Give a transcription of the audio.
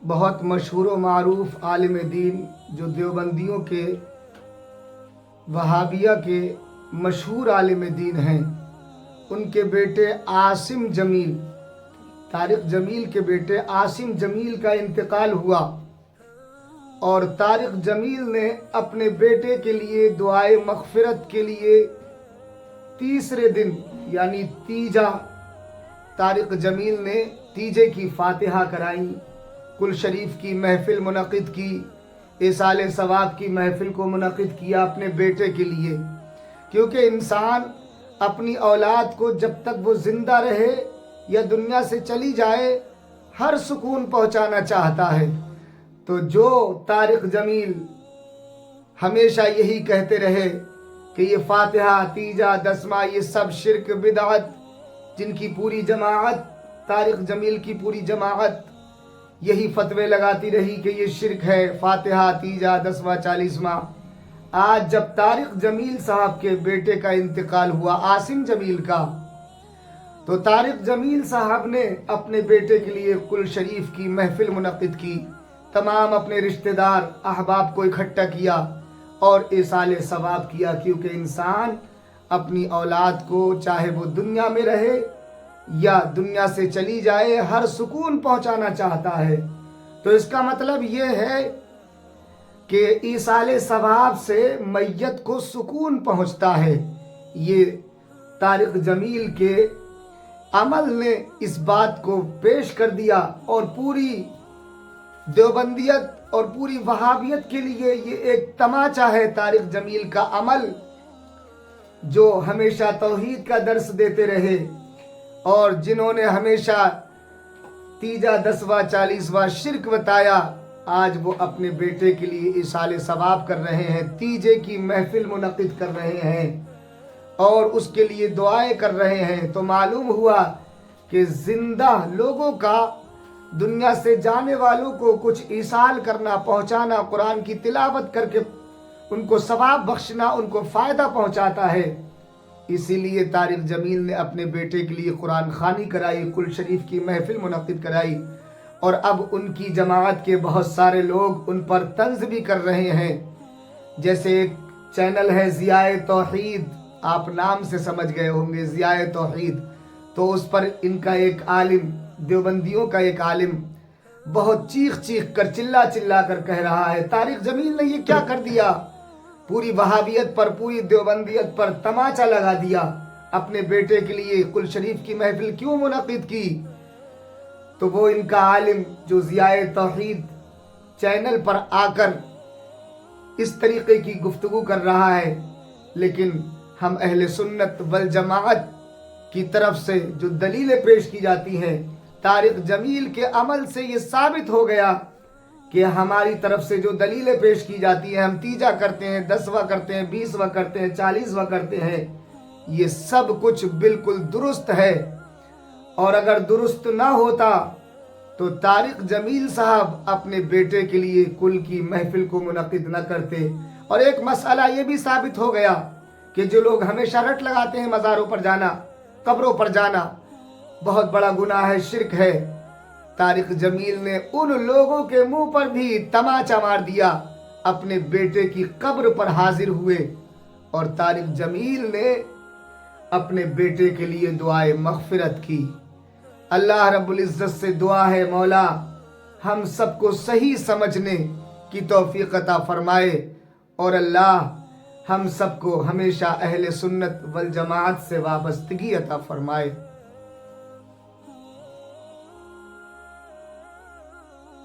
بہت مشہور و معروف عالم دین جو دیوبندیوں کے وہابیہ کے مشہور عالم دین ہیں، ان کے بیٹے عاصم جمیل، طارق جمیل کے بیٹے عاصم جمیل کا انتقال ہوا، اور طارق جمیل نے اپنے بیٹے کے لیے دعائے مغفرت کے لیے تیسرے دن یعنی تیجا، طارق جمیل نے تیجے کی فاتحہ کرائی، کل شریف کی محفل منعقد کی، ایصال ثواب کی محفل کو منعقد کیا اپنے بیٹے کے لیے، کیونکہ انسان اپنی اولاد کو جب تک وہ زندہ رہے یا دنیا سے چلی جائے ہر سکون پہنچانا چاہتا ہے۔ تو جو طارق جمیل ہمیشہ یہی کہتے رہے کہ یہ فاتحہ، تیجا، دسمہ، یہ سب شرک، بدعت، جن کی پوری جماعت، طارق جمیل کی پوری جماعت یہی فتوے لگاتی رہی کہ یہ شرک ہے، فاتحہ، تیجا، دسواں، چالیسواں۔ آج جب طارق جمیل صاحب کے بیٹے کا انتقال ہوا، عاصم جمیل کا، تو طارق جمیل صاحب نے اپنے بیٹے کے لیے کل شریف کی محفل منعقد کی، تمام اپنے رشتہ دار احباب کو اکٹھا کیا اور ایصال ثواب کیا، کیونکہ انسان اپنی اولاد کو چاہے وہ دنیا میں رہے یا دنیا سے چلی جائے ہر سکون پہنچانا چاہتا ہے۔ تو اس کا مطلب یہ ہے کہ ایصال ثواب سے میت کو سکون پہنچتا ہے۔ یہ طارق جمیل کے عمل نے اس بات کو پیش کر دیا، اور پوری دیوبندیت اور پوری وہابیت کے لیے یہ ایک تماچا ہے طارق جمیل کا عمل، جو ہمیشہ توحید کا درس دیتے رہے اور جنہوں نے ہمیشہ تیجا، دسواں، چالیسواں شرک بتایا، آج وہ اپنے بیٹے کے لیے ایصال ثواب کر رہے ہیں، تیجے کی محفل منعقد کر رہے ہیں اور اس کے لیے دعائیں کر رہے ہیں۔ تو معلوم ہوا کہ زندہ لوگوں کا دنیا سے جانے والوں کو کچھ ایصال کرنا، پہنچانا، قرآن کی تلاوت کر کے ان کو ثواب بخشنا ان کو فائدہ پہنچاتا ہے۔ اسی لیے طارق جمیل نے اپنے بیٹے کے لیے قرآن خوانی کرائی، کل شریف کی محفل منعقد کرائی، اور اب ان کی جماعت کے بہت سارے لوگ ان پر طنز بھی کر رہے ہیں۔ جیسے ایک چینل ہے ضیاء توحید، آپ نام سے سمجھ گئے ہوں گے، ضیاء توحید، تو اس پر ان کا ایک عالم، دیوبندیوں کا ایک عالم بہت چیخ کر چلا کر کہہ رہا ہے طارق جمیل نے یہ کیا کر دیا، پوری وہابیت پر، پوری دیوبندیت پر تماچا لگا دیا، اپنے بیٹے کے لیے کل شریف کی محفل کیوں منعقد کی؟ تو وہ ان کا عالم جو ضیاء توحید چینل پر آ کر اس طریقے کی گفتگو کر رہا ہے، لیکن ہم اہل سنت والجماعت کی طرف سے جو دلیلیں پیش کی جاتی ہیں، طارق جمیل کے عمل سے یہ ثابت ہو گیا کہ ہماری طرف سے جو دلیلیں پیش کی جاتی ہیں، ہم تیجا کرتے ہیں، 10واں کرتے ہیں، 20واں کرتے ہیں، 40واں کرتے ہیں، یہ سب کچھ بالکل درست ہے۔ اور اگر درست نہ ہوتا تو طارق جمیل صاحب اپنے بیٹے کے لیے کل کی محفل کو منعقد نہ کرتے۔ اور ایک مسئلہ یہ بھی ثابت ہو گیا کہ جو لوگ ہمیشہ رٹ لگاتے ہیں مزاروں پر جانا، قبروں پر جانا، بہت بڑا گناہ ہے، شرک ہے، طارق جمیل نے ان لوگوں کے منہ پر بھی تماچا مار دیا، اپنے بیٹے کی قبر پر حاضر ہوئے، اور طارق جمیل نے اپنے بیٹے کے لیے دعائے مغفرت کی۔ اللہ رب العزت سے دعا ہے مولا ہم سب کو صحیح سمجھنے کی توفیق عطا فرمائے، اور اللہ ہم سب کو ہمیشہ اہل سنت والجماعت سے وابستگی عطا فرمائے۔